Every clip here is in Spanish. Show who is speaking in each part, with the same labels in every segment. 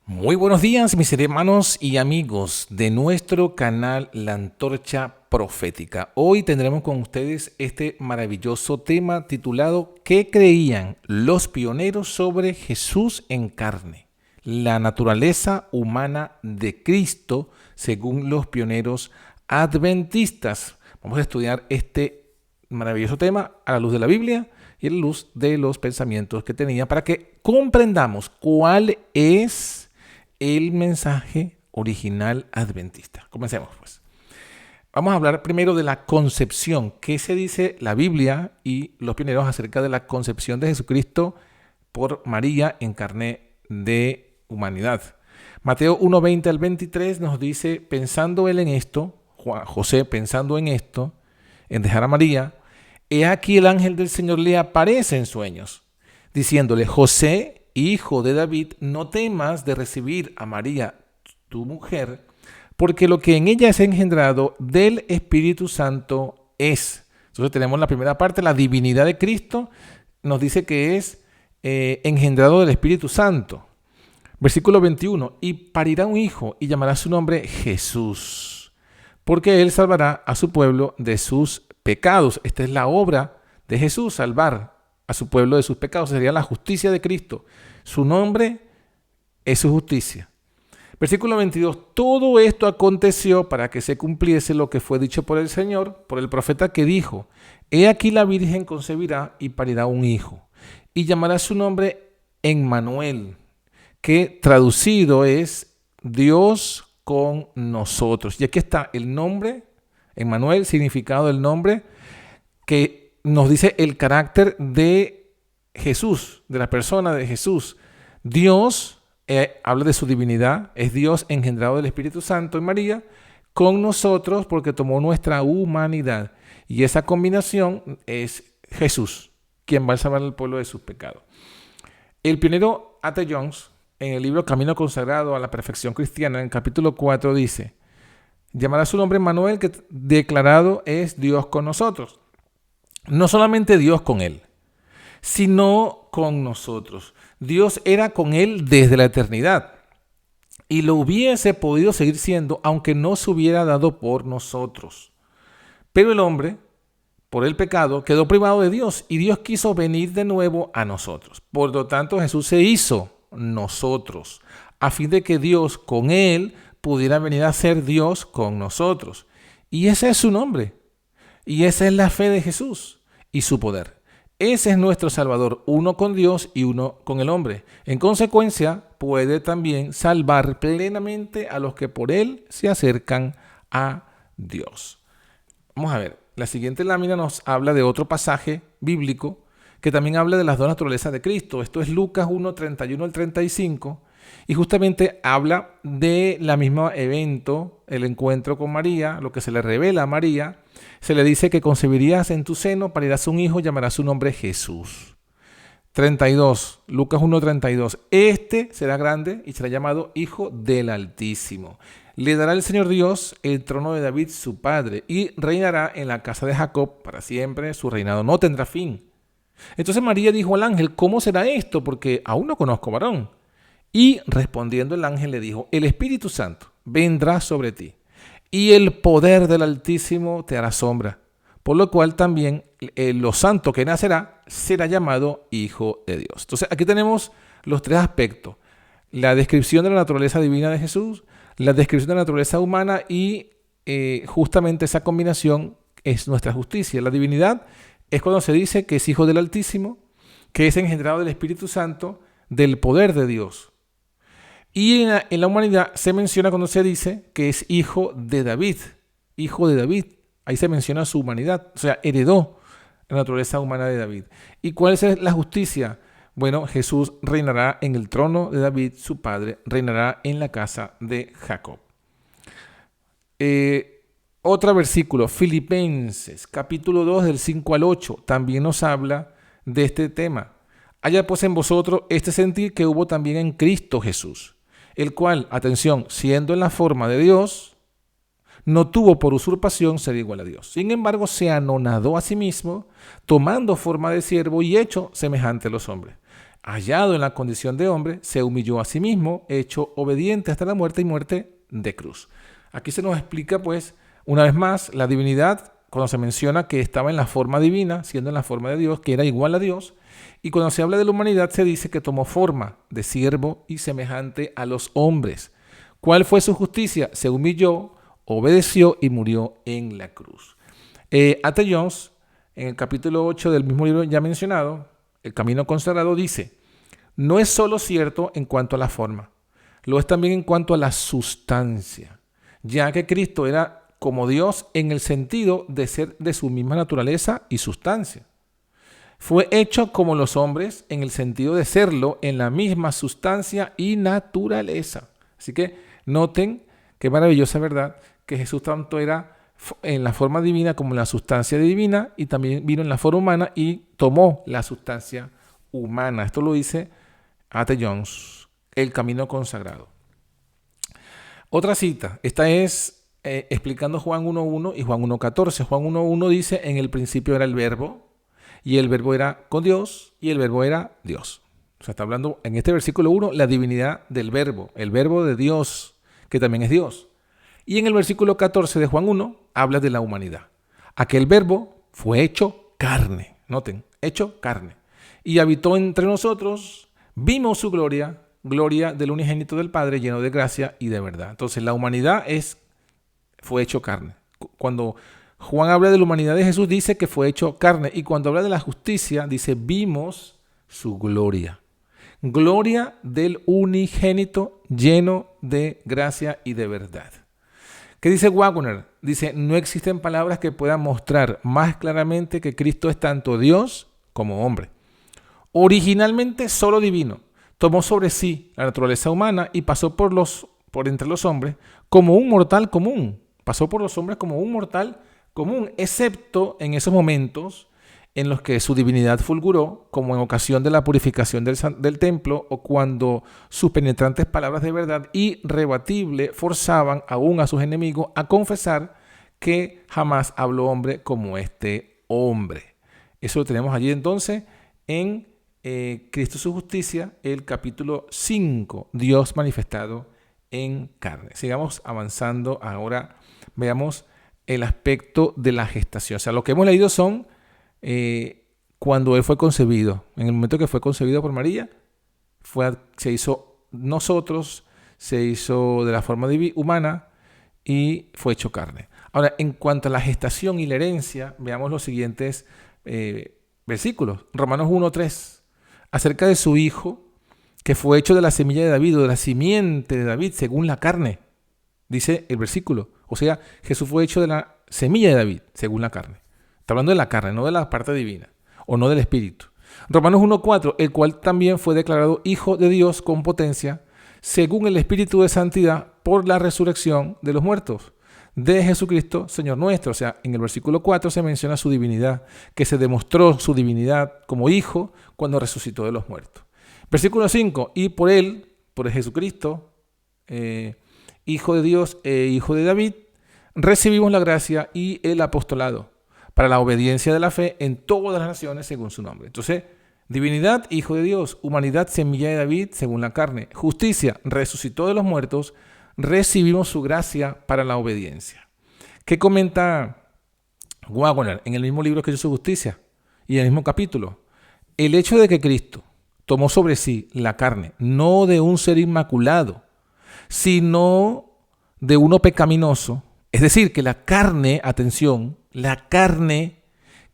Speaker 1: Muy buenos días, mis hermanos y amigos de nuestro canal La Antorcha Profética. Hoy tendremos con ustedes este maravilloso tema titulado ¿Qué creían los pioneros sobre Jesús en carne? La naturaleza humana de Cristo según los pioneros adventistas. Vamos a estudiar este maravilloso tema a la luz de la Biblia y a la luz de los pensamientos que tenía para que comprendamos cuál es el mensaje original adventista. Comencemos pues. Vamos a hablar primero de la concepción. ¿Qué se dice la Biblia y los pioneros acerca de la concepción de Jesucristo por María en carne de humanidad? Mateo 1:20 al 23 nos dice, pensando él en esto, José pensando en esto, en dejar a María, he aquí el ángel del Señor le aparece en sueños, diciéndole, José, hijo de David, no temas de recibir a María, tu mujer, porque lo que en ella es engendrado del Espíritu Santo es. Entonces tenemos la primera parte, la divinidad de Cristo, nos dice que es engendrado del Espíritu Santo. Versículo 21, y parirá un hijo y llamará su nombre Jesús, porque él salvará a su pueblo de sus pecados. Esta es la obra de Jesús, salvar a su pueblo de sus pecados. Sería la justicia de Cristo. Su nombre es su justicia. Versículo 22. Todo esto aconteció para que se cumpliese lo que fue dicho por el Señor, por el profeta que dijo, he aquí la Virgen concebirá y parirá un hijo, y llamará su nombre Emmanuel, que traducido es Dios con nosotros. Y aquí está el nombre, Emmanuel, significado del nombre, que nos dice el carácter de Jesús, de la persona de Jesús. Dios, habla de su divinidad, es Dios engendrado del Espíritu Santo en María, con nosotros porque tomó nuestra humanidad. Y esa combinación es Jesús, quien va a salvar al pueblo de sus pecados. El pionero A.T. Jones, en el libro Camino Consagrado a la Perfección Cristiana, en el capítulo 4, dice, llamará su nombre Emmanuel, que declarado es Dios con nosotros. No solamente Dios con él, sino con nosotros. Dios era con él desde la eternidad y lo hubiese podido seguir siendo aunque no se hubiera dado por nosotros. Pero el hombre, por el pecado, quedó privado de Dios y Dios quiso venir de nuevo a nosotros. Por lo tanto, Jesús se hizo nosotros, a fin de que Dios con él pudiera venir a ser Dios con nosotros. Y ese es su nombre. Y esa es la fe de Jesús y su poder. Ese es nuestro Salvador, uno con Dios y uno con el hombre. En consecuencia, puede también salvar plenamente a los que por él se acercan a Dios. Vamos a ver, la siguiente lámina nos habla de otro pasaje bíblico que también habla de las dos naturalezas de Cristo. Esto es Lucas 1, 31 al 35. Y justamente habla de la misma evento, el encuentro con María, lo que se le revela a María. Se le dice que concebirías en tu seno, parirás un hijo, llamarás su nombre Jesús. 32, Lucas 1:32. Este será grande y será llamado Hijo del Altísimo. Le dará el Señor Dios el trono de David, su padre, y reinará en la casa de Jacob para siempre. Su reinado no tendrá fin. Entonces María dijo al ángel, ¿cómo será esto? Porque aún no conozco varón. Y respondiendo el ángel le dijo, el Espíritu Santo vendrá sobre ti y el poder del Altísimo te hará sombra, por lo cual también lo santo que nacerá será llamado Hijo de Dios. Entonces aquí tenemos los tres aspectos, la descripción de la naturaleza divina de Jesús, la descripción de la naturaleza humana y justamente esa combinación es nuestra justicia. La divinidad es cuando se dice que es Hijo del Altísimo, que es engendrado del Espíritu Santo, del poder de Dios. Y en la humanidad se menciona cuando se dice que es hijo de David. Hijo de David. Ahí se menciona su humanidad. O sea, heredó la naturaleza humana de David. ¿Y cuál es la justicia? Bueno, Jesús reinará en el trono de David, su padre. Reinará en la casa de Jacob. Otro versículo, Filipenses, capítulo 2, del 5 al 8. También nos habla de este tema. Haya pues en vosotros este sentir que hubo también en Cristo Jesús, el cual, atención, siendo en la forma de Dios, no tuvo por usurpación ser igual a Dios. Sin embargo, se anonadó a sí mismo, tomando forma de siervo y hecho semejante a los hombres. hallado en la condición de hombre, se humilló a sí mismo, hecho obediente hasta la muerte y muerte de cruz. Aquí se nos explica, pues, una vez más, la divinidad, cuando se menciona que estaba en la forma divina, siendo en la forma de Dios, que era igual a Dios, y cuando se habla de la humanidad se dice que tomó forma de siervo y semejante a los hombres. ¿Cuál fue su justicia? Se humilló, obedeció y murió en la cruz. A.T. Jones, en el capítulo 8 del mismo libro ya mencionado, El Camino Consagrado, dice: no es solo cierto en cuanto a la forma, lo es también en cuanto a la sustancia, ya que Cristo era como Dios en el sentido de ser de su misma naturaleza y sustancia. Fue hecho como los hombres en el sentido de serlo en la misma sustancia y naturaleza. Así que noten qué maravillosa verdad que Jesús tanto era en la forma divina como en la sustancia divina, y también vino en la forma humana y tomó la sustancia humana. Esto lo dice A.T. Jones, El Camino Consagrado. Otra cita, esta es explicando Juan 1.1 y Juan 1.14. Juan 1.1 dice: en el principio era el verbo, y el verbo era con Dios, y el verbo era Dios. O sea, está hablando en este versículo 1 la divinidad del verbo, el verbo de Dios, que también es Dios. Y en el versículo 14 de Juan 1 habla de la humanidad. Aquel verbo fue hecho carne, noten, hecho carne, y habitó entre nosotros, vimos su gloria, gloria del unigénito del Padre, lleno de gracia y de verdad. Entonces la humanidad fue hecho carne. Cuando Juan habla de la humanidad de Jesús, dice que fue hecho carne, y cuando habla de la justicia, dice: vimos su gloria. Gloria del unigénito, lleno de gracia y de verdad. ¿Qué dice Wagner? Dice: no existen palabras que puedan mostrar más claramente que Cristo es tanto Dios como hombre. Originalmente solo divino, tomó sobre sí la naturaleza humana y pasó por entre los hombres como un mortal común. Pasó por los hombres como un mortal común, excepto en esos momentos en los que su divinidad fulguró, como en ocasión de la purificación del templo, o cuando sus penetrantes palabras de verdad irrebatible forzaban aún a sus enemigos a confesar que jamás habló hombre como este hombre. Eso lo tenemos allí entonces en Cristo su justicia, el capítulo 5, Dios manifestado en carne. Sigamos avanzando ahora, veamos el aspecto de la gestación. O sea, lo que hemos leído son cuando Él fue concebido. En el momento que fue concebido por María, se hizo nosotros, se hizo de la forma humana y fue hecho carne. Ahora, en cuanto a la gestación y la herencia, veamos los siguientes versículos. Romanos 1.3, acerca de su Hijo, que fue hecho de la semilla de David, o de la simiente de David, según la carne, dice el versículo. O sea, Jesús fue hecho de la semilla de David, según la carne. Está hablando de la carne, no de la parte divina, o no del Espíritu. Romanos 1.4, el cual también fue declarado Hijo de Dios con potencia, según el Espíritu de Santidad, por la resurrección de los muertos, de Jesucristo, Señor nuestro. O sea, en el versículo 4 se menciona su divinidad, que se demostró su divinidad como Hijo cuando resucitó de los muertos. Versículo 5, y por Él, por Jesucristo, Hijo de Dios e Hijo de David, recibimos la gracia y el apostolado para la obediencia de la fe en todas las naciones según su nombre. Entonces, divinidad, Hijo de Dios; humanidad, semilla de David según la carne; justicia, resucitó de los muertos; recibimos su gracia para la obediencia. ¿Qué comenta Wagner en el mismo libro que hizo su justicia y en el mismo capítulo? El hecho de que Cristo tomó sobre sí la carne, no de un ser inmaculado, sino de uno pecaminoso. Es decir, que la carne, atención, la carne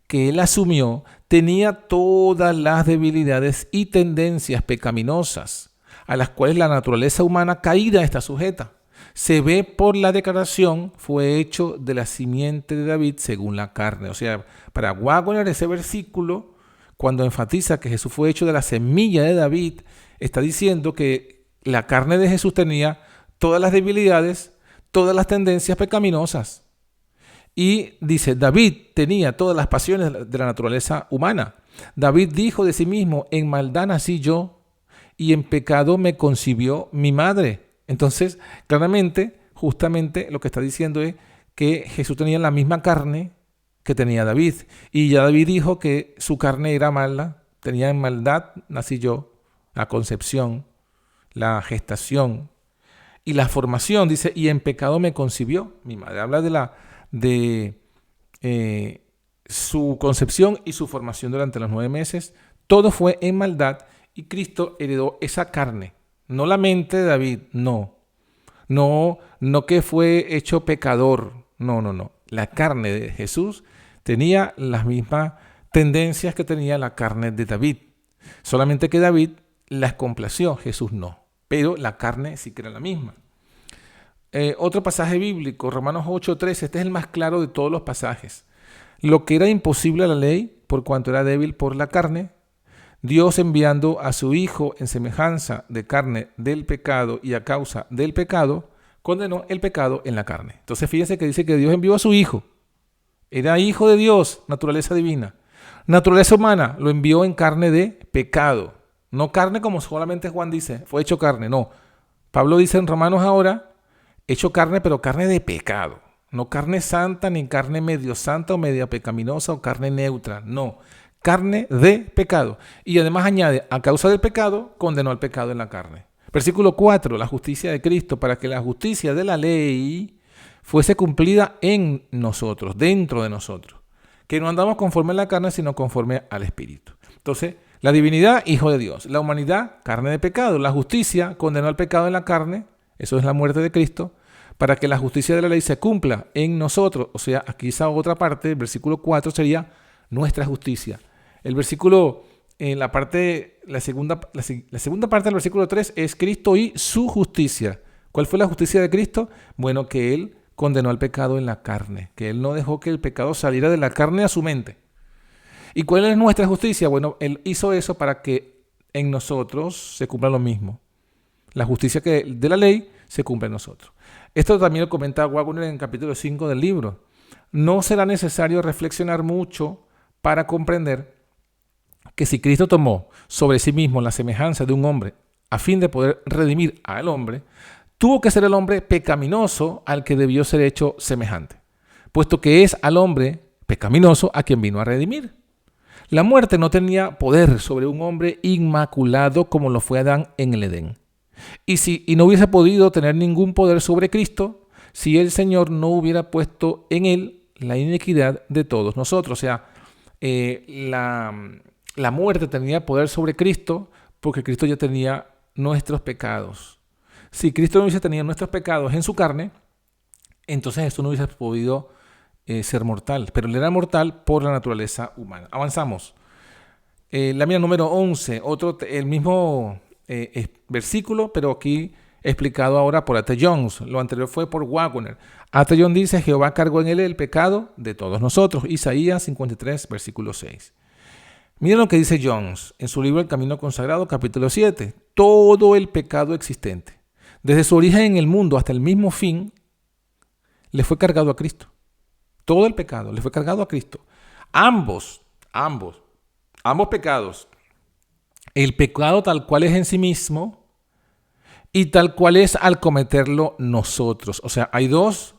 Speaker 1: que Él asumió tenía todas las debilidades y tendencias pecaminosas a las cuales la naturaleza humana caída está sujeta. Se ve por la declaración: fue hecho de la simiente de David según la carne. O sea, para Wagner, ese versículo, cuando enfatiza que Jesús fue hecho de la semilla de David, está diciendo que la carne de Jesús tenía todas las debilidades, todas las tendencias pecaminosas. Y dice: David tenía todas las pasiones de la naturaleza humana. David dijo de sí mismo: en maldad nací yo, y en pecado me concibió mi madre. Entonces, claramente, justamente lo que está diciendo es que Jesús tenía la misma carne que tenía David. Y ya David dijo que su carne era mala, tenía en maldad nací yo, la concepción, la gestación y la formación. Dice, y en pecado me concibió mi madre. Habla de su concepción y su formación durante los 9 meses. Todo fue en maldad y Cristo heredó esa carne. No la mente de David, no. No que fue hecho pecador. No. La carne de Jesús tenía las mismas tendencias que tenía la carne de David. Solamente que David las complació, Jesús no. Pero la carne sí que era la misma. Otro pasaje bíblico, Romanos 8:13, este es el más claro de todos los pasajes. Lo que era imposible a la ley, por cuanto era débil por la carne, Dios enviando a su Hijo en semejanza de carne del pecado y a causa del pecado, condenó el pecado en la carne. Entonces fíjense que dice que Dios envió a su Hijo. Era hijo de Dios, naturaleza divina. Naturaleza humana lo envió en carne de pecado. No carne como solamente Juan dice, fue hecho carne. No. Pablo dice en Romanos ahora, hecho carne, pero carne de pecado. No carne santa, ni carne medio santa o media pecaminosa o carne neutra. No. Carne de pecado. Y además añade, a causa del pecado, condenó al pecado en la carne. Versículo 4, la justicia de Cristo, para que la justicia de la ley fuese cumplida en nosotros, dentro de nosotros. Que no andamos conforme a la carne, sino conforme al Espíritu. Entonces, la divinidad, hijo de Dios. La humanidad, carne de pecado. La justicia, condenó al pecado en la carne. Eso es la muerte de Cristo. Para que la justicia de la ley se cumpla en nosotros. O sea, aquí esa otra parte, el versículo 4 sería nuestra justicia. El versículo, la segunda parte del versículo 3 es Cristo y su justicia. ¿Cuál fue la justicia de Cristo? Bueno, que Él condenó al pecado en la carne, que Él no dejó que el pecado saliera de la carne a su mente. ¿Y cuál es nuestra justicia? Bueno, Él hizo eso para que en nosotros se cumpla lo mismo. La justicia de la ley se cumple en nosotros. Esto también lo comenta Wagner en el capítulo 5 del libro. No será necesario reflexionar mucho para comprender que si Cristo tomó sobre sí mismo la semejanza de un hombre a fin de poder redimir al hombre, tuvo que ser el hombre pecaminoso al que debió ser hecho semejante, puesto que es al hombre pecaminoso a quien vino a redimir. La muerte no tenía poder sobre un hombre inmaculado como lo fue Adán en el Edén. Y no hubiese podido tener ningún poder sobre Cristo si el Señor no hubiera puesto en él la iniquidad de todos nosotros. O sea, la muerte tenía poder sobre Cristo porque Cristo ya tenía nuestros pecados. Si Cristo no hubiese tenido nuestros pecados en su carne, entonces esto no hubiese podido ser mortal. Pero él era mortal por la naturaleza humana. Avanzamos. Lámina número 11, el mismo versículo, pero aquí explicado ahora por A.T. Jones. Lo anterior fue por Wagner. A.T. Jones dice, Jehová cargó en él el pecado de todos nosotros. Isaías 53, versículo 6. Miren lo que dice Jones en su libro El Camino Consagrado, capítulo 7. Todo el pecado existente, desde su origen en el mundo hasta el mismo fin, le fue cargado a Cristo. Todo el pecado le fue cargado a Cristo. Ambos pecados. El pecado tal cual es en sí mismo y tal cual es al cometerlo nosotros. O sea, hay dos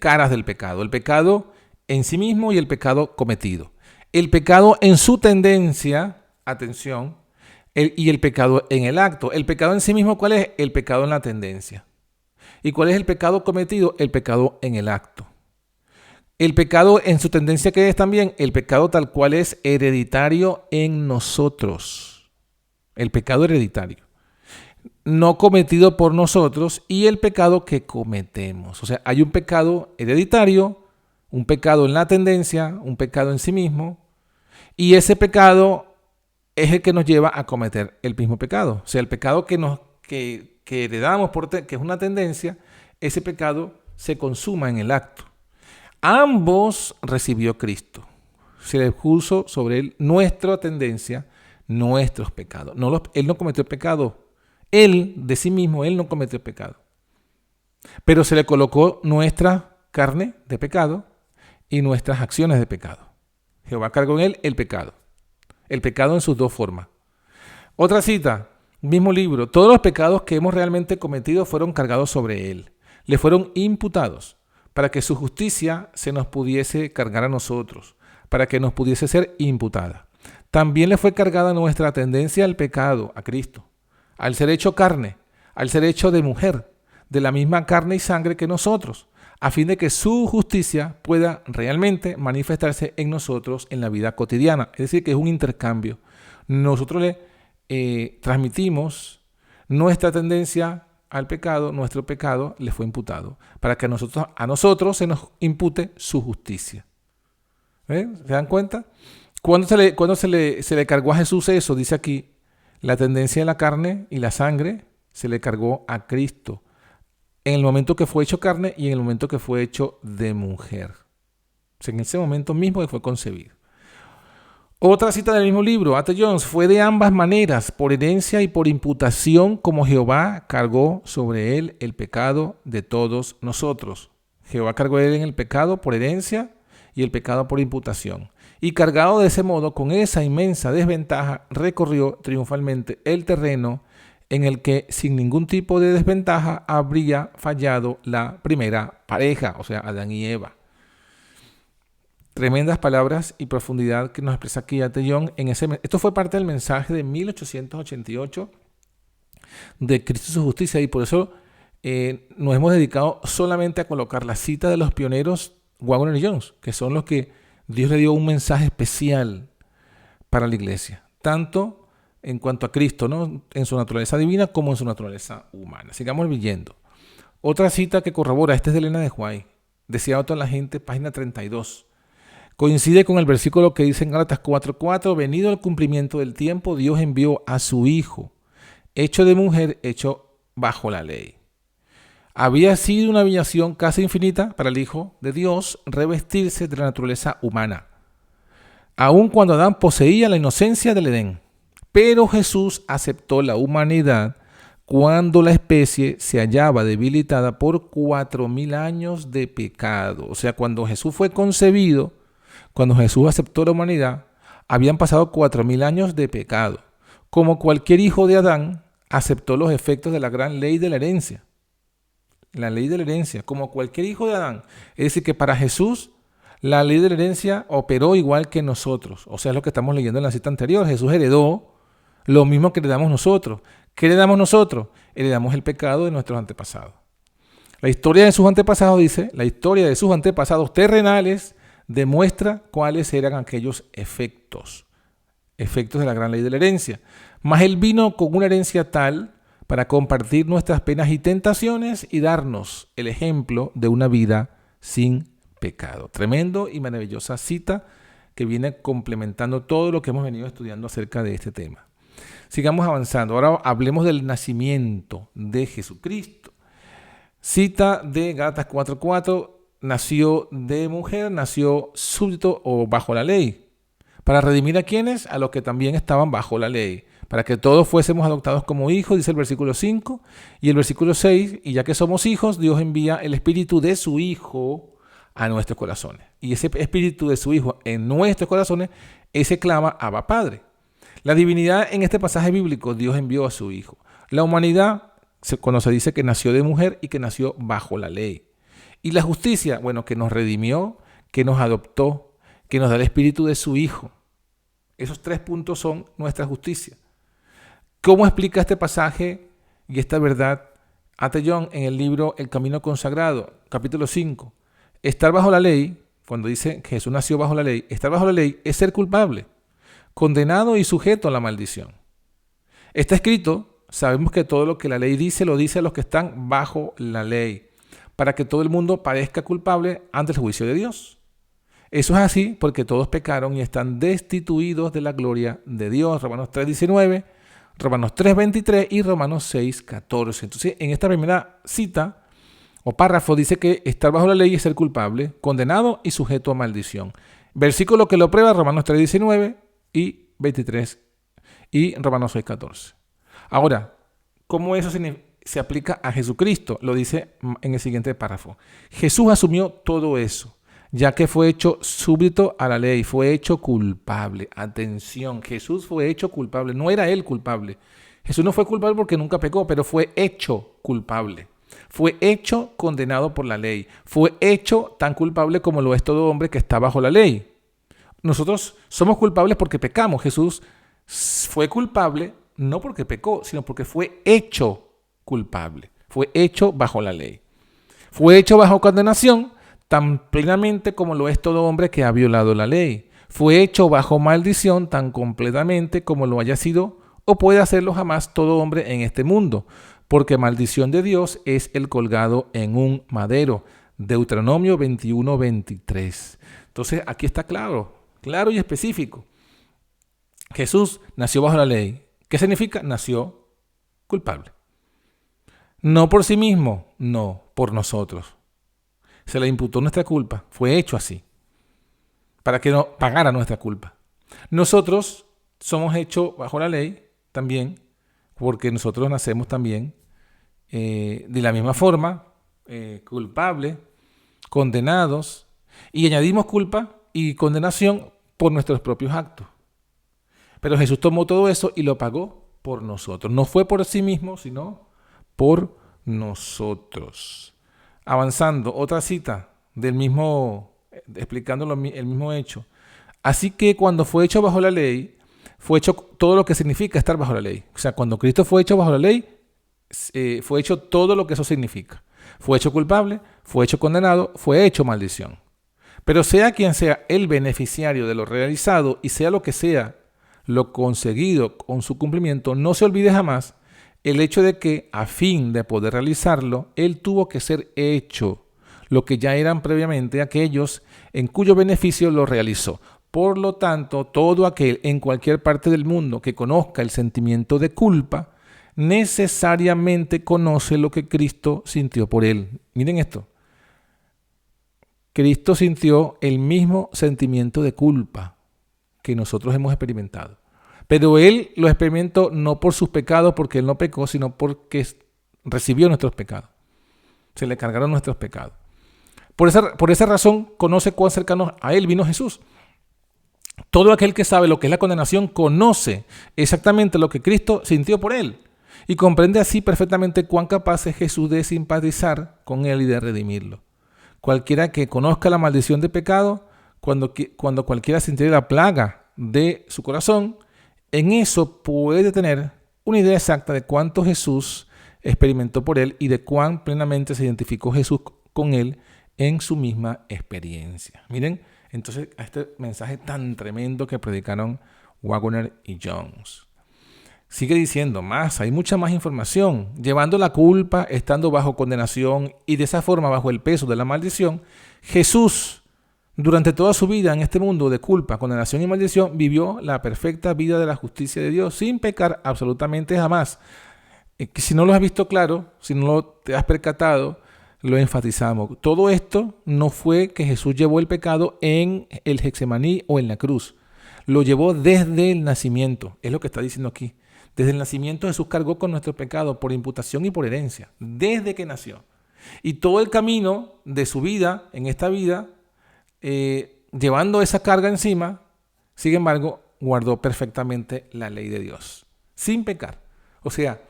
Speaker 1: caras del pecado. El pecado en sí mismo y el pecado cometido. El pecado en su tendencia, atención, y el pecado en el acto. El pecado en sí mismo, ¿cuál es? El pecado en la tendencia. ¿Y cuál es el pecado cometido? El pecado en el acto. El pecado en su tendencia, ¿qué es también? El pecado tal cual es hereditario en nosotros. El pecado hereditario. No cometido por nosotros y el pecado que cometemos. O sea, hay un pecado hereditario, un pecado en la tendencia, un pecado en sí mismo. Y ese pecado es el que nos lleva a cometer el mismo pecado. O sea, el pecado que heredamos, que es una tendencia, ese pecado se consuma en el acto. Ambos recibió Cristo. Se le puso sobre él nuestra tendencia, nuestros pecados. Él no cometió pecado. Él, de sí mismo, él no cometió pecado. Pero se le colocó nuestra carne de pecado y nuestras acciones de pecado. Jehová cargó en él el pecado. El pecado en sus dos formas. Otra cita, mismo libro. Todos los pecados que hemos realmente cometido fueron cargados sobre él. Le fueron imputados para que su justicia se nos pudiese cargar a nosotros, para que nos pudiese ser imputada. también le fue cargada nuestra tendencia al pecado, a Cristo, al ser hecho carne, al ser hecho de mujer, de la misma carne y sangre que nosotros, a fin de que su justicia pueda realmente manifestarse en nosotros en la vida cotidiana. Es decir, que es un intercambio. Nosotros le transmitimos nuestra tendencia al pecado, nuestro pecado le fue imputado, para que a nosotros se nos impute su justicia. ¿Se dan cuenta? Cuando se le cargó a Jesús eso, dice aquí, la tendencia de la carne y la sangre se le cargó a Cristo en el momento que fue hecho carne y en el momento que fue hecho de mujer. O sea, en ese momento mismo que fue concebido. Otra cita del mismo libro, A.T. Jones, fue de ambas maneras, por herencia y por imputación, como Jehová cargó sobre él el pecado de todos nosotros. Jehová cargó él en el pecado por herencia y el pecado por imputación. Y cargado de ese modo, con esa inmensa desventaja, recorrió triunfalmente el terreno en el que sin ningún tipo de desventaja habría fallado la primera pareja, o sea, Adán y Eva. Tremendas palabras y profundidad que nos expresa aquí A.T. Jones. Esto fue parte del mensaje de 1888 de Cristo y su justicia, y por eso nos hemos dedicado solamente a colocar la cita de los pioneros Waggoner y Jones, que son los que Dios le dio un mensaje especial para la iglesia, tanto en cuanto a Cristo, ¿no?, en su naturaleza divina como en su naturaleza humana. Sigamos leyendo. Otra cita que corrobora, esta es de Elena de White, decía a toda la gente, página 32. Coincide con el versículo que dice en Gálatas 4:4, venido el cumplimiento del tiempo, Dios envió a su Hijo, hecho de mujer, hecho bajo la ley. Había sido una humillación casi infinita para el Hijo de Dios revestirse de la naturaleza humana, aun cuando Adán poseía la inocencia del Edén. Pero Jesús aceptó la humanidad cuando la especie se hallaba debilitada por 4,000 años de pecado. O sea, cuando Jesús fue concebido, cuando Jesús aceptó la humanidad, habían pasado 4,000 años de pecado. Como cualquier hijo de Adán, aceptó los efectos de la gran ley de la herencia. La ley de la herencia, como cualquier hijo de Adán. Es decir, que para Jesús, la ley de la herencia operó igual que nosotros. O sea, es lo que estamos leyendo en la cita anterior. Jesús heredó lo mismo que heredamos nosotros. ¿Qué heredamos nosotros? Heredamos el pecado de nuestros antepasados. La historia de sus antepasados, dice, la historia de sus antepasados terrenales demuestra cuáles eran aquellos efectos de la gran ley de la herencia. Mas Él vino con una herencia tal para compartir nuestras penas y tentaciones y darnos el ejemplo de una vida sin pecado. Tremendo y maravillosa cita que viene complementando todo lo que hemos venido estudiando acerca de este tema. Sigamos avanzando. Ahora hablemos del nacimiento de Jesucristo. Cita de Gálatas 4:4. Nació de mujer, nació súbdito o bajo la ley. ¿Para redimir a quienes? A los que también estaban bajo la ley. Para que todos fuésemos adoptados como hijos, dice el versículo 5. Y el versículo 6, y ya que somos hijos, Dios envía el espíritu de su Hijo a nuestros corazones. Y ese espíritu de su Hijo en nuestros corazones, ese clama Abba Padre. La divinidad en este pasaje bíblico, Dios envió a su Hijo. La humanidad, cuando se dice que nació de mujer y que nació bajo la ley. Y la justicia, bueno, que nos redimió, que nos adoptó, que nos da el espíritu de su Hijo. Esos 3 puntos son nuestra justicia. ¿Cómo explica este pasaje y esta verdad A.T. Jones en el libro El Camino Consagrado, capítulo 5? Estar bajo la ley, cuando dice que Jesús nació bajo la ley, estar bajo la ley es ser culpable, condenado y sujeto a la maldición. Está escrito, sabemos que todo lo que la ley dice, lo dice a los que están bajo la ley, para que todo el mundo parezca culpable ante el juicio de Dios. Eso es así porque todos pecaron y están destituidos de la gloria de Dios. Romanos 3:19, Romanos 3:23 y Romanos 6:14. Entonces, en esta primera cita o párrafo dice que estar bajo la ley es ser culpable, condenado y sujeto a maldición. Versículo que lo prueba, Romanos 3:19 y 23 y Romanos 6:14. Ahora, ¿cómo eso se aplica a Jesucristo? Lo dice en el siguiente párrafo. Jesús asumió todo eso, ya que fue hecho súbdito a la ley, fue hecho culpable. Atención, Jesús fue hecho culpable, no era él culpable. Jesús no fue culpable porque nunca pecó, pero fue hecho culpable. Fue hecho condenado por la ley. Fue hecho tan culpable como lo es todo hombre que está bajo la ley. Nosotros somos culpables porque pecamos. Jesús fue culpable no porque pecó, sino porque fue hecho culpable. Fue hecho bajo la ley. Fue hecho bajo condenación tan plenamente como lo es todo hombre que ha violado la ley. Fue hecho bajo maldición tan completamente como lo haya sido o puede hacerlo jamás todo hombre en este mundo, porque maldición de Dios es el colgado en un madero. Deuteronomio 21:23. Entonces aquí está claro y específico. Jesús nació bajo la ley. ¿Qué significa? Nació culpable. No por sí mismo, no, por nosotros. Se le imputó nuestra culpa. Fue hecho así, para que no pagara nuestra culpa. Nosotros somos hechos bajo la ley también, porque nosotros nacemos también de la misma forma, culpables, condenados, y añadimos culpa y condenación por nuestros propios actos. Pero Jesús tomó todo eso y lo pagó por nosotros. No fue por sí mismo, sino por nosotros. Avanzando, otra cita del mismo, explicando el mismo hecho. Así que cuando fue hecho bajo la ley, fue hecho todo lo que significa estar bajo la ley. O sea, cuando Cristo fue hecho bajo la ley, fue hecho todo lo que eso significa. Fue hecho culpable, fue hecho condenado, fue hecho maldición. Pero sea quien sea el beneficiario de lo realizado y sea lo que sea lo conseguido con su cumplimiento, no se olvide jamás el hecho de que a fin de poder realizarlo, él tuvo que ser hecho lo que ya eran previamente aquellos en cuyo beneficio lo realizó. Por lo tanto, todo aquel en cualquier parte del mundo que conozca el sentimiento de culpa, necesariamente conoce lo que Cristo sintió por él. Miren esto. Cristo sintió el mismo sentimiento de culpa que nosotros hemos experimentado. Pero él lo experimentó no por sus pecados, porque él no pecó, sino porque recibió nuestros pecados. Se le cargaron nuestros pecados. Por esa razón, conoce cuán cercano a él vino Jesús. Todo aquel que sabe lo que es la condenación conoce exactamente lo que Cristo sintió por él y comprende así perfectamente cuán capaz es Jesús de simpatizar con él y de redimirlo. Cualquiera que conozca la maldición de pecado, cuando cualquiera sintiera la plaga de su corazón, en eso puede tener una idea exacta de cuánto Jesús experimentó por él y de cuán plenamente se identificó Jesús con él en su misma experiencia. Miren, entonces, a este mensaje tan tremendo que predicaron Waggoner y Jones. Sigue diciendo más, hay mucha más información. Llevando la culpa, estando bajo condenación y de esa forma bajo el peso de la maldición, Jesús, durante toda su vida en este mundo de culpa, condenación y maldición, vivió la perfecta vida de la justicia de Dios sin pecar absolutamente jamás. Si no lo has visto claro, si no te has percatado, lo enfatizamos. Todo esto no fue que Jesús llevó el pecado en el Getsemaní o en la cruz. Lo llevó desde el nacimiento. Es lo que está diciendo aquí. Desde el nacimiento Jesús cargó con nuestro pecado por imputación y por herencia. Desde que nació. Y todo el camino de su vida, en esta vida, llevando esa carga encima, sin embargo, guardó perfectamente la ley de Dios. Sin pecar. O sea,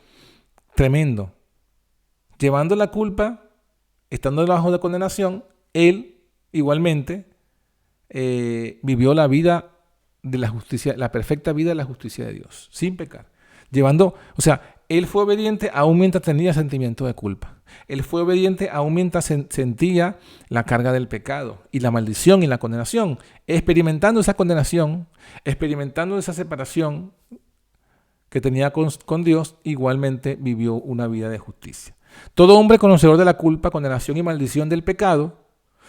Speaker 1: tremendo. Llevando la culpa, estando debajo de condenación, él igualmente vivió la vida de la justicia, la perfecta vida de la justicia de Dios, sin pecar. Él fue obediente aún mientras tenía sentimiento de culpa. Él fue obediente aún mientras sentía la carga del pecado y la maldición y la condenación. Experimentando esa condenación, experimentando esa separación que tenía con Dios, igualmente vivió una vida de justicia. Todo hombre conocedor de la culpa, condenación y maldición del pecado,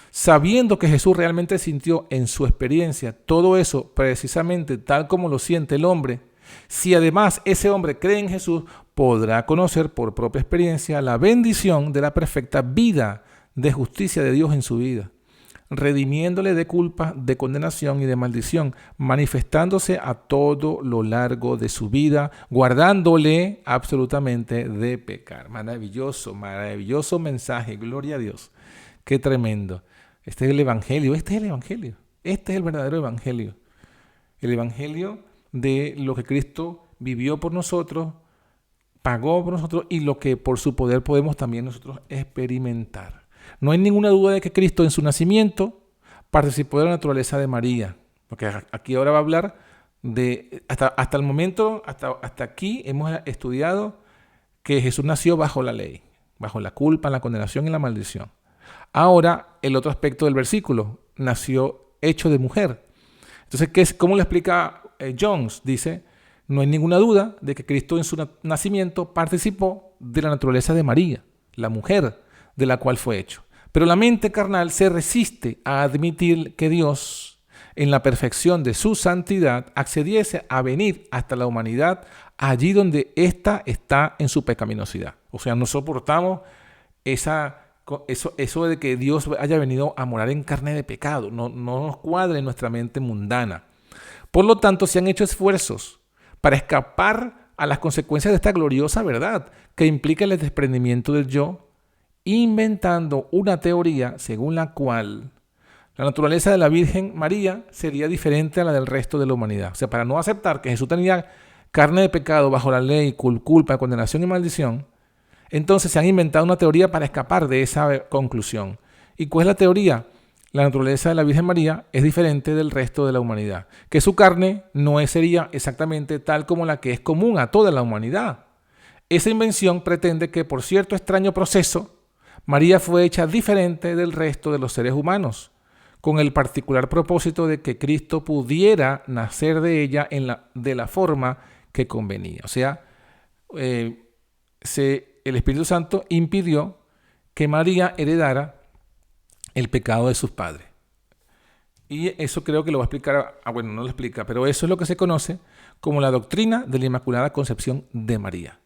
Speaker 1: sabiendo que Jesús realmente sintió en su experiencia todo eso precisamente tal como lo siente el hombre, si además ese hombre cree en Jesús, podrá conocer por propia experiencia la bendición de la perfecta vida de justicia de Dios en su vida, redimiéndole de culpa, de condenación y de maldición, manifestándose a todo lo largo de su vida, guardándole absolutamente de pecar. Maravilloso, maravilloso mensaje, gloria a Dios. Qué tremendo. Este es el Evangelio, este es el verdadero Evangelio. El Evangelio de lo que Cristo vivió por nosotros, pagó por nosotros y lo que por su poder podemos también nosotros experimentar. No hay ninguna duda de que Cristo en su nacimiento participó de la naturaleza de María. Porque aquí ahora va a hablar de, hasta el momento, hasta aquí hemos estudiado que Jesús nació bajo la ley, bajo la culpa, la condenación y la maldición. Ahora, el otro aspecto del versículo, nació hecho de mujer. Entonces, ¿cómo lo explica Jones? Dice, no hay ninguna duda de que Cristo en su nacimiento participó de la naturaleza de María, la mujer de la cual fue hecho. Pero la mente carnal se resiste a admitir que Dios, en la perfección de su santidad, accediese a venir hasta la humanidad allí donde ésta está en su pecaminosidad. O sea, no soportamos eso de que Dios haya venido a morar en carne de pecado. No nos cuadra en nuestra mente mundana. Por lo tanto, se han hecho esfuerzos para escapar a las consecuencias de esta gloriosa verdad que implica el desprendimiento del yo, inventando una teoría según la cual la naturaleza de la Virgen María sería diferente a la del resto de la humanidad. O sea, para no aceptar que Jesús tenía carne de pecado bajo la ley, culpa, condenación y maldición, entonces se han inventado una teoría para escapar de esa conclusión. ¿Y cuál es la teoría? La naturaleza de la Virgen María es diferente del resto de la humanidad. Que su carne no sería exactamente tal como la que es común a toda la humanidad. Esa invención pretende que por cierto extraño proceso, María fue hecha diferente del resto de los seres humanos, con el particular propósito de que Cristo pudiera nacer de ella de la forma que convenía. O sea, el Espíritu Santo impidió que María heredara el pecado de sus padres. Y eso creo que lo va a explicar, bueno, no lo explica, pero eso es lo que se conoce como la doctrina de la Inmaculada Concepción de María.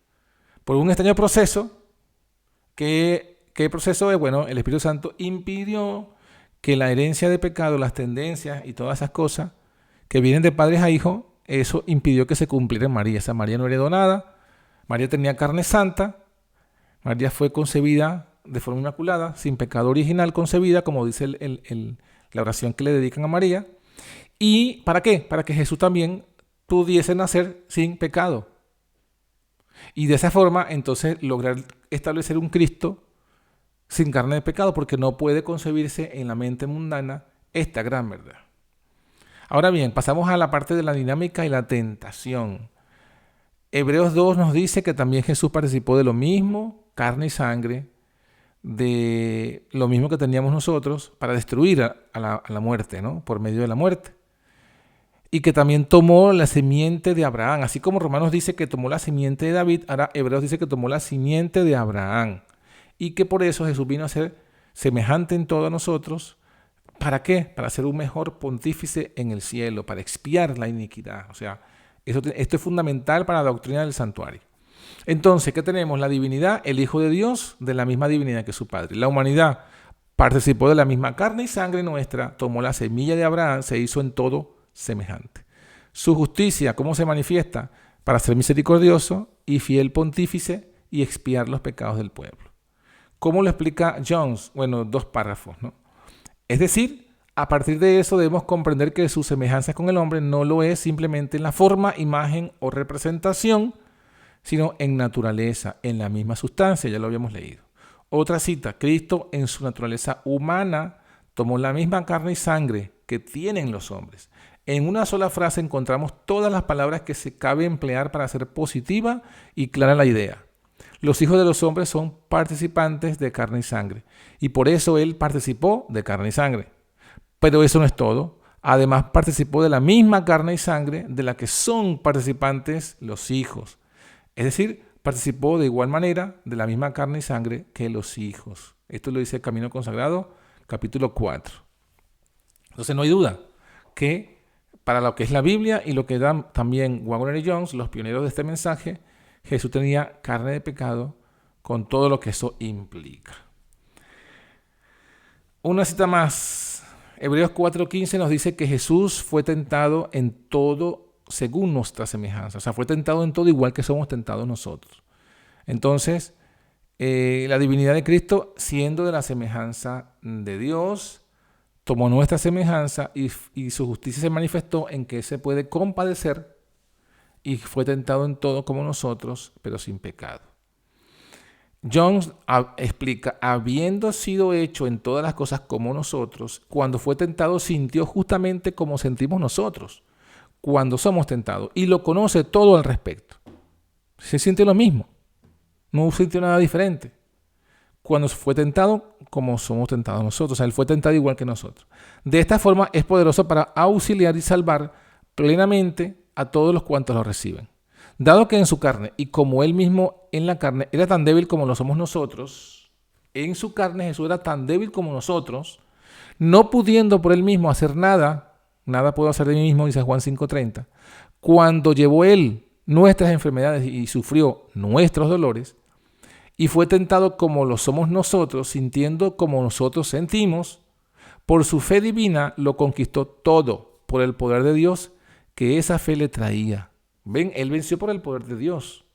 Speaker 1: Por un extraño proceso, ¿qué proceso es? Bueno, el Espíritu Santo impidió que la herencia de pecado, las tendencias y todas esas cosas que vienen de padres a hijos, eso impidió que se cumpliera en María. Esa María no heredó nada, María tenía carne santa, María fue concebida de forma inmaculada, sin pecado original concebida, como dice la oración que le dedican a María. ¿Y para qué? Para que Jesús también pudiese nacer sin pecado. Y de esa forma, entonces, lograr establecer un Cristo sin carne de pecado, porque no puede concebirse en la mente mundana esta gran verdad. Ahora bien, pasamos a la parte de la dinámica y la tentación. Hebreos 2 nos dice que también Jesús participó de lo mismo, carne y sangre, de lo mismo que teníamos nosotros, para destruir a la muerte, ¿no? Por medio de la muerte. Y que también tomó la simiente de Abraham. Así como Romanos dice que tomó la simiente de David, ahora Hebreos dice que tomó la simiente de Abraham. Y que por eso Jesús vino a ser semejante en todo a nosotros. ¿Para qué? Para ser un mejor pontífice en el cielo, para expiar la iniquidad. O sea, esto es fundamental para la doctrina del santuario. Entonces, ¿qué tenemos? La divinidad, el Hijo de Dios, de la misma divinidad que su Padre. La humanidad participó de la misma carne y sangre nuestra, tomó la semilla de Abraham, se hizo en todo semejante. Su justicia, ¿cómo se manifiesta? Para ser misericordioso y fiel pontífice y expiar los pecados del pueblo. ¿Cómo lo explica Jones? Bueno, 2 párrafos, ¿no? Es decir, a partir de eso debemos comprender que su semejanza con el hombre no lo es simplemente en la forma, imagen o representación, sino en naturaleza, en la misma sustancia, ya lo habíamos leído. Otra cita, Cristo en su naturaleza humana tomó la misma carne y sangre que tienen los hombres. En una sola frase encontramos todas las palabras que se cabe emplear para hacer positiva y clara la idea. Los hijos de los hombres son participantes de carne y sangre, y por eso él participó de carne y sangre. Pero eso no es todo. Además participó de la misma carne y sangre de la que son participantes los hijos. Es decir, participó de igual manera de la misma carne y sangre que los hijos. Esto lo dice el Camino Consagrado, capítulo 4. Entonces no hay duda que para lo que es la Biblia y lo que dan también Waggoner y Jones, los pioneros de este mensaje, Jesús tenía carne de pecado con todo lo que eso implica. Una cita más. Hebreos 4:15 nos dice que Jesús fue tentado en todo según nuestra semejanza. O sea, fue tentado en todo igual que somos tentados nosotros. Entonces, la divinidad de Cristo, siendo de la semejanza de Dios, tomó nuestra semejanza y su justicia se manifestó en que se puede compadecer y fue tentado en todo como nosotros, pero sin pecado. Jones explica, habiendo sido hecho en todas las cosas como nosotros, cuando fue tentado sintió justamente como sentimos nosotros cuando somos tentados y lo conoce todo al respecto. Se siente lo mismo, no sintió nada diferente. Cuando fue tentado como somos tentados nosotros, o sea, él fue tentado igual que nosotros. De esta forma es poderoso para auxiliar y salvar plenamente a todos los cuantos lo reciben. Dado que en su carne, y como él mismo en la carne, era tan débil como lo somos nosotros, en su carne Jesús era tan débil como nosotros, no pudiendo por él mismo hacer nada, nada puedo hacer de mí mismo, dice Juan 5:30, cuando llevó él nuestras enfermedades y sufrió nuestros dolores, y fue tentado como lo somos nosotros, sintiendo como nosotros sentimos, por su fe divina lo conquistó todo, por el poder de Dios que esa fe le traía. Ven, él venció por el poder de Dios.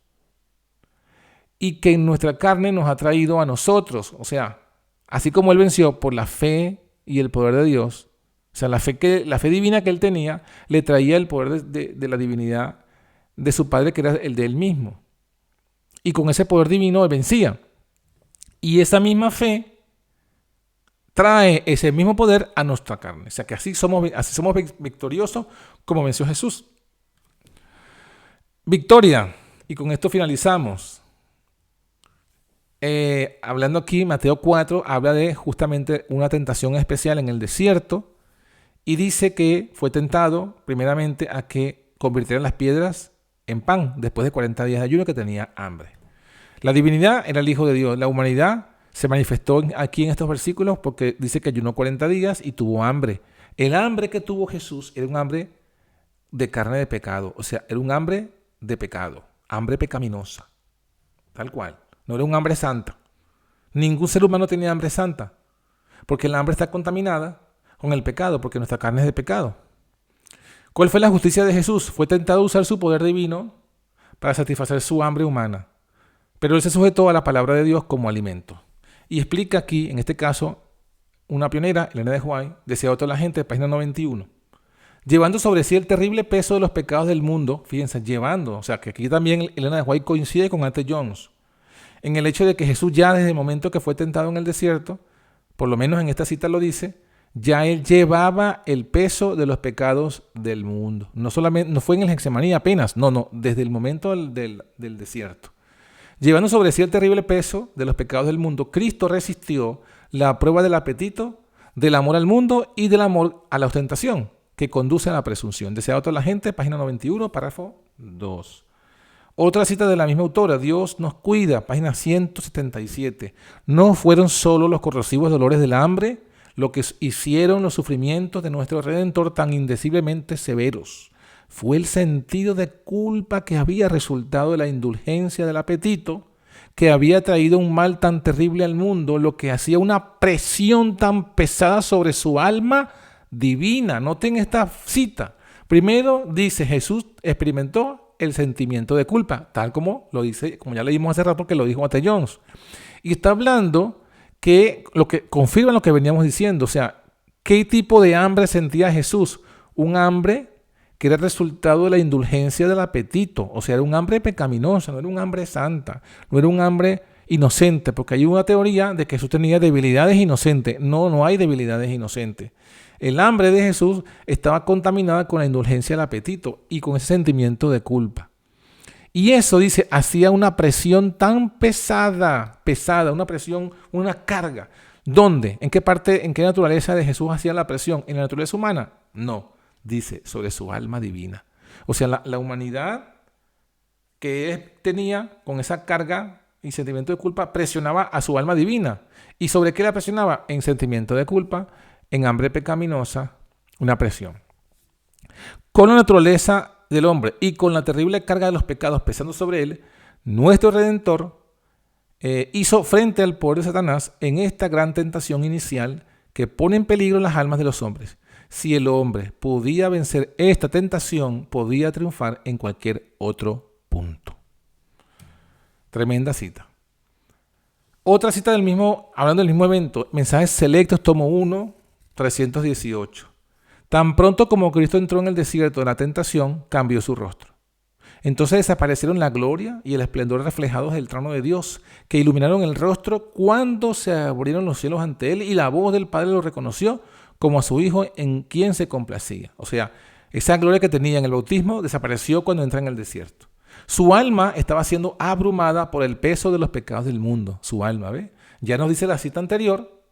Speaker 1: Y que en nuestra carne nos ha traído a nosotros. O sea, así como él venció por la fe y el poder de Dios, o sea, la fe divina que él tenía, le traía el poder de la divinidad de su Padre, que era el de él mismo. Y con ese poder divino él vencía. Y esa misma fe trae ese mismo poder a nuestra carne. O sea, que así somos victoriosos como venció Jesús. Victoria, y con esto finalizamos. Hablando aquí, Mateo 4 habla de justamente una tentación especial en el desierto y dice que fue tentado primeramente a que convirtieran las piedras en pan después de 40 días de ayuno, que tenía hambre. La divinidad era el Hijo de Dios, la humanidad se manifestó aquí en estos versículos porque dice que ayunó 40 días y tuvo hambre. El hambre que tuvo Jesús era un hambre de carne de pecado, o sea, era un hambre de pecado, hambre pecaminosa, tal cual. No era un hambre santa. Ningún ser humano tenía hambre santa, porque el hambre está contaminada con el pecado, porque nuestra carne es de pecado. ¿Cuál fue la justicia de Jesús? Fue tentado a usar su poder divino para satisfacer su hambre humana, pero él se sujetó a la palabra de Dios como alimento. Y explica aquí, en este caso, una pionera, Elena de White, decía a toda la gente, página 91. Llevando sobre sí el terrible peso de los pecados del mundo, fíjense, llevando, o sea que aquí también Elena de White coincide con A.T. Jones, en el hecho de que Jesús ya desde el momento que fue tentado en el desierto, por lo menos en esta cita lo dice, ya él llevaba el peso de los pecados del mundo. No solamente, no fue en el Getsemaní apenas, no, desde el momento del desierto. Llevando sobre sí el terrible peso de los pecados del mundo, Cristo resistió la prueba del apetito, del amor al mundo y del amor a la ostentación, que conduce a la presunción. Deseado a toda la gente, página 91, párrafo 2. Otra cita de la misma autora, Dios nos cuida, página 177. No fueron solo los corrosivos dolores del hambre lo que hicieron los sufrimientos de nuestro Redentor tan indeciblemente severos. Fue el sentido de culpa que había resultado de la indulgencia del apetito, que había traído un mal tan terrible al mundo, lo que hacía una presión tan pesada sobre su alma divina. Noten esta cita. Primero dice, Jesús experimentó el sentimiento de culpa, tal como lo dice, como ya leímos hace rato que lo dijo A.T. Jones. Y está hablando que lo que confirma lo que veníamos diciendo, o sea, ¿qué tipo de hambre sentía Jesús? Un hambre que era el resultado de la indulgencia del apetito, o sea, era un hambre pecaminosa, no era un hambre santa, no era un hambre inocente, porque hay una teoría de que Jesús tenía debilidades inocentes. No hay debilidades inocentes. El hambre de Jesús estaba contaminada con la indulgencia del apetito y con ese sentimiento de culpa. Y eso, dice, hacía una presión tan pesada, una presión, una carga. ¿Dónde? ¿En qué parte, en qué naturaleza de Jesús hacía la presión? ¿En la naturaleza humana? No, dice, sobre su alma divina. O sea, la humanidad que él tenía con esa carga y sentimiento de culpa presionaba a su alma divina. ¿Y sobre qué la presionaba? En sentimiento de culpa, en hambre pecaminosa, una presión. Con la naturaleza del hombre y con la terrible carga de los pecados pesando sobre él, nuestro Redentor hizo frente al poder de Satanás en esta gran tentación inicial que pone en peligro las almas de los hombres. Si el hombre podía vencer esta tentación, podía triunfar en cualquier otro punto. Tremenda cita. Otra cita del mismo, hablando del mismo evento, Mensajes Selectos, tomo 1, 318. Tan pronto como Cristo entró en el desierto de la tentación, cambió su rostro. Entonces desaparecieron la gloria y el esplendor reflejados del trono de Dios, que iluminaron el rostro cuando se abrieron los cielos ante él y la voz del Padre lo reconoció como a su Hijo en quien se complacía. O sea, esa gloria que tenía en el bautismo desapareció cuando entra en el desierto. Su alma estaba siendo abrumada por el peso de los pecados del mundo. Su alma, ¿ve? Ya nos dice la cita anterior,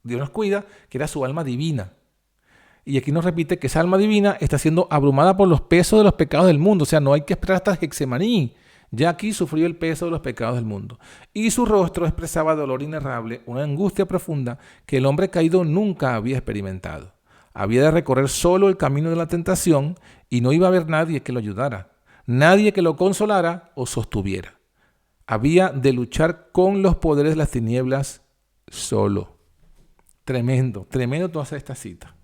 Speaker 1: Dios nos cuida, que era su alma divina. Y aquí nos repite que esa alma divina está siendo abrumada por los pesos de los pecados del mundo. O sea, no hay que esperar hasta Getsemaní. Ya aquí sufrió el peso de los pecados del mundo. Y su rostro expresaba dolor inenarrable, una angustia profunda que el hombre caído nunca había experimentado. Había de recorrer solo el camino de la tentación y no iba a haber nadie que lo ayudara, nadie que lo consolara o sostuviera. Había de luchar con los poderes de las tinieblas solo. Tremendo, tremendo toda esta cita.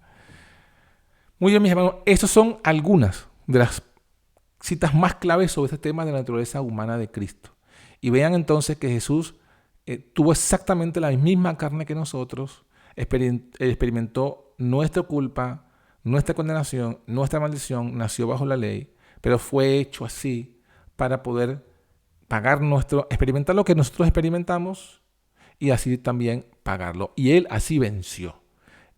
Speaker 1: Muy bien, mis hermanos, estas son algunas de las citas más claves sobre este tema de la naturaleza humana de Cristo. Y vean entonces que Jesús tuvo exactamente la misma carne que nosotros, experimentó nuestra culpa, nuestra condenación, nuestra maldición, nació bajo la ley, pero fue hecho así para poder experimentar lo que nosotros experimentamos y así también pagarlo. Y Él así venció.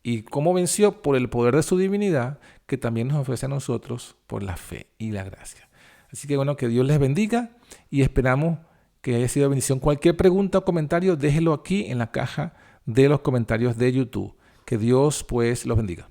Speaker 1: ¿Y cómo venció? Por el poder de su divinidad, que también nos ofrece a nosotros por la fe y la gracia. Así que bueno, que Dios les bendiga y esperamos que haya sido de bendición. Cualquier pregunta o comentario, déjelo aquí en la caja de los comentarios de YouTube. Que Dios pues los bendiga.